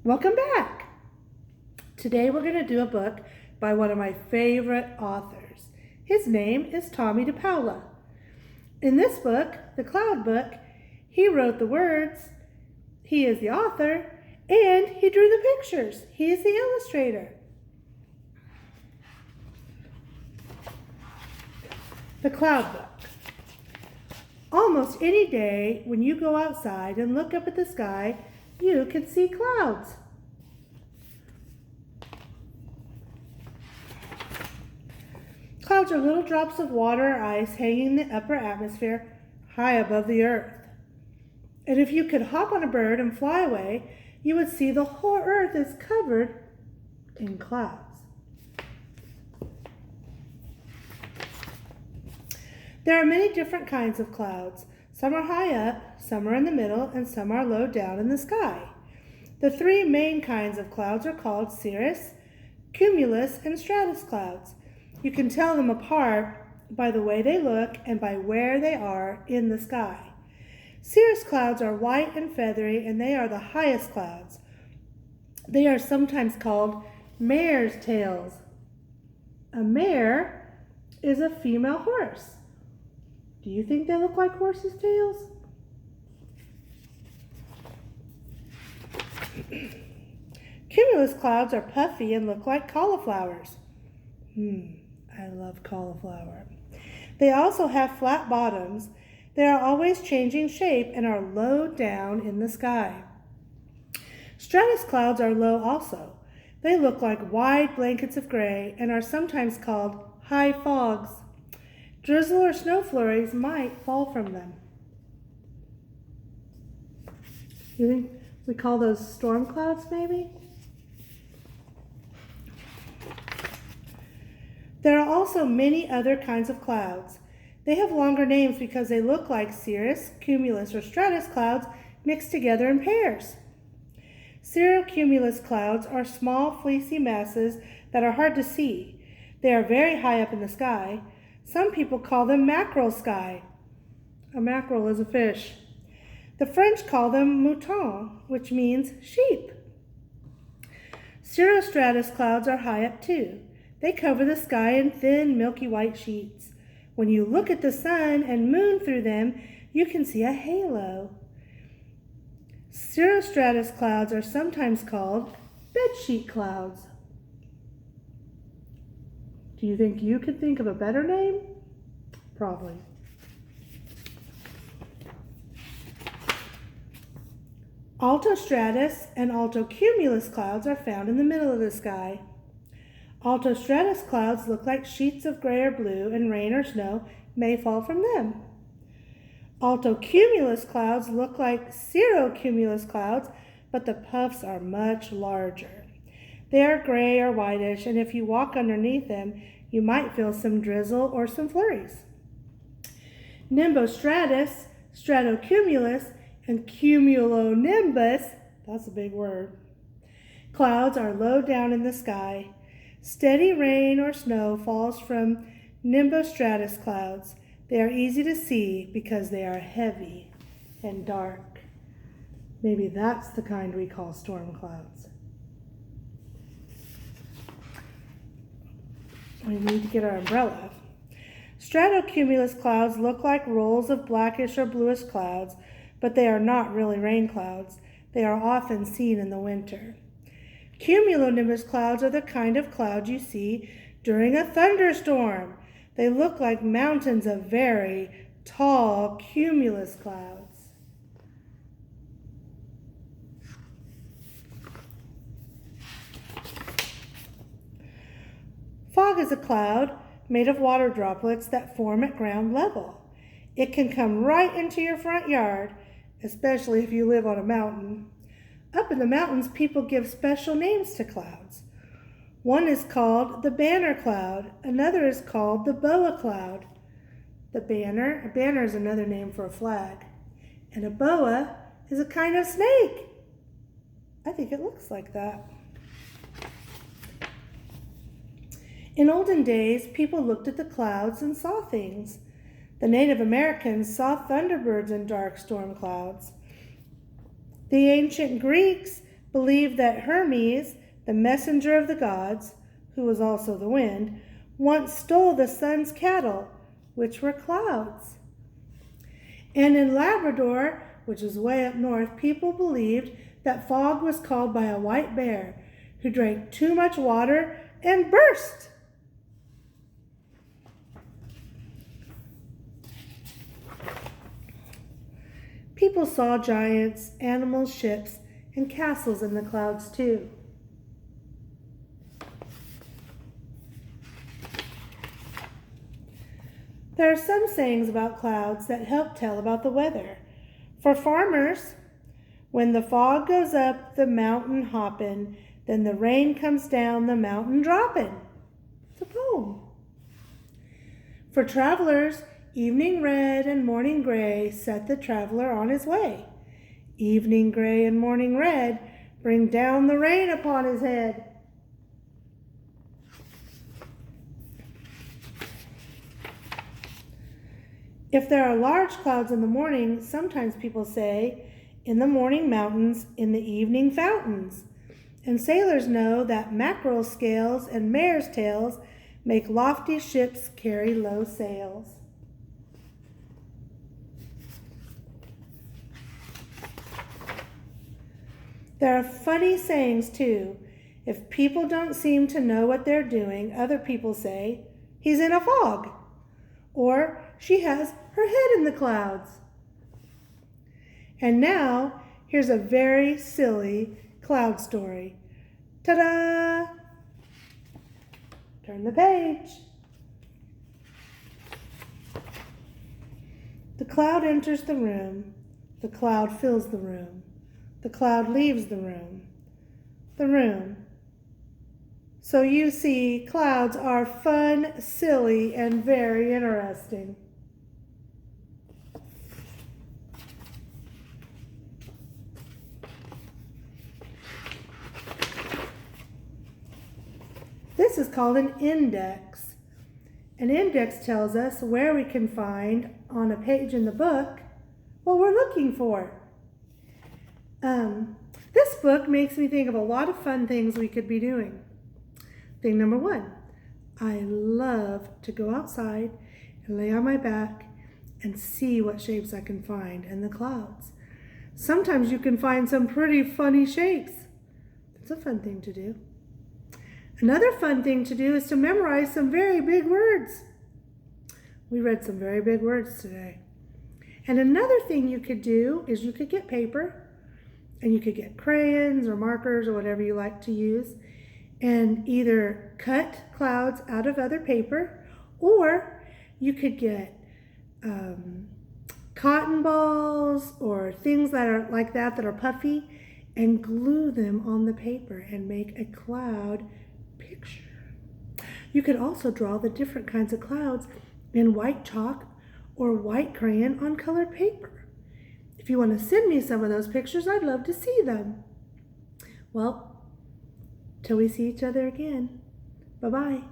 Welcome back. Today we're going to do a book by one of my favorite authors. His name is Tomie de Paola. In this book, the Cloud Book, he wrote the words, he is the author, and he drew the pictures. He is the illustrator. The Cloud Book. Almost any day when you go outside and look up at the sky, you can see clouds. Clouds are little drops of water or ice hanging in the upper atmosphere high above the earth. And if you could hop on a bird and fly away, you would see the whole earth is covered in clouds. There are many different kinds of clouds. Some are high up, some are in the middle, and some are low down in the sky. The three main kinds of clouds are called cirrus, cumulus, and stratus clouds. You can tell them apart by the way they look and by where they are in the sky. Cirrus clouds are white and feathery, and they are the highest clouds. They are sometimes called mare's tails. A mare is a female horse. Do you think they look like horses' tails? Cumulus clouds are puffy and look like cauliflowers. I love cauliflower. They also have flat bottoms. They are always changing shape and are low down in the sky. Stratus clouds are low also. They look like wide blankets of gray and are sometimes called high fogs. Drizzle or snow flurries might fall from them. You think we call those storm clouds maybe? There are also many other kinds of clouds. They have longer names because they look like cirrus, cumulus, or stratus clouds mixed together in pairs. Cirrocumulus clouds are small, fleecy masses that are hard to see. They are very high up in the sky. Some people call them mackerel sky. A mackerel is a fish. The French call them moutons, which means sheep. Cirrostratus clouds are high up too. They cover the sky in thin, milky white sheets. When you look at the sun and moon through them, you can see a halo. Cirrostratus clouds are sometimes called bedsheet clouds. Do you think you could think of a better name? Probably. Altostratus and altocumulus clouds are found in the middle of the sky. Altostratus clouds look like sheets of gray or blue, and rain or snow may fall from them. Altocumulus clouds look like cirrocumulus clouds, but the puffs are much larger. They are gray or whitish, and if you walk underneath them, you might feel some drizzle or some flurries. Nimbostratus, stratocumulus, and cumulonimbus, that's a big word, clouds are low down in the sky. Steady rain or snow falls from nimbostratus clouds. They are easy to see because they are heavy and dark. Maybe that's the kind we call storm clouds. We need to get our umbrella. Stratocumulus clouds look like rolls of blackish or bluish clouds, but they are not really rain clouds. They are often seen in the winter. Cumulonimbus clouds are the kind of cloud you see during a thunderstorm. They look like mountains of very tall cumulus clouds. Fog is a cloud made of water droplets that form at ground level. It can come right into your front yard, especially if you live on a mountain. Up in the mountains, people give special names to clouds. One is called the banner cloud. Another is called the boa cloud. A banner is another name for a flag. And a boa is a kind of snake. I think it looks like that. In olden days, people looked at the clouds and saw things. The Native Americans saw thunderbirds in dark storm clouds. The ancient Greeks believed that Hermes, the messenger of the gods, who was also the wind, once stole the sun's cattle, which were clouds. And in Labrador, which is way up north, people believed that fog was caused by a white bear who drank too much water and burst. People saw giants, animals, ships, and castles in the clouds too. There are some sayings about clouds that help tell about the weather. For farmers, when the fog goes up the mountain hoppin', then the rain comes down the mountain droppin'. It's a poem. For travelers, evening red and morning gray set the traveler on his way. Evening gray and morning red bring down the rain upon his head. If there are large clouds in the morning, sometimes people say, in the morning mountains, in the evening fountains. And sailors know that mackerel scales and mare's tails make lofty ships carry low sails. There are funny sayings too. If people don't seem to know what they're doing, other people say, he's in a fog. Or she has her head in the clouds. And now, here's a very silly cloud story. Ta-da! Turn the page. The cloud enters the room. The cloud fills the room. The cloud leaves the room. The room. So you see, clouds are fun, silly, and very interesting. This is called an index. An index tells us where we can find on a page in the book what we're looking for. This book makes me think of a lot of fun things we could be doing. Thing number one, I love to go outside and lay on my back and see what shapes I can find in the clouds. Sometimes you can find some pretty funny shapes. It's a fun thing to do. Another fun thing to do is to memorize some very big words. We read some very big words today. And another thing you could do is you could get paper and you could get crayons or markers or whatever you like to use and either cut clouds out of other paper, or you could get cotton balls or things that are like that are puffy and glue them on the paper and make a cloud picture. You could also draw the different kinds of clouds in white chalk or white crayon on colored paper. If you want to send me some of those pictures, I'd love to see them. Well, till we see each other again. Bye-bye.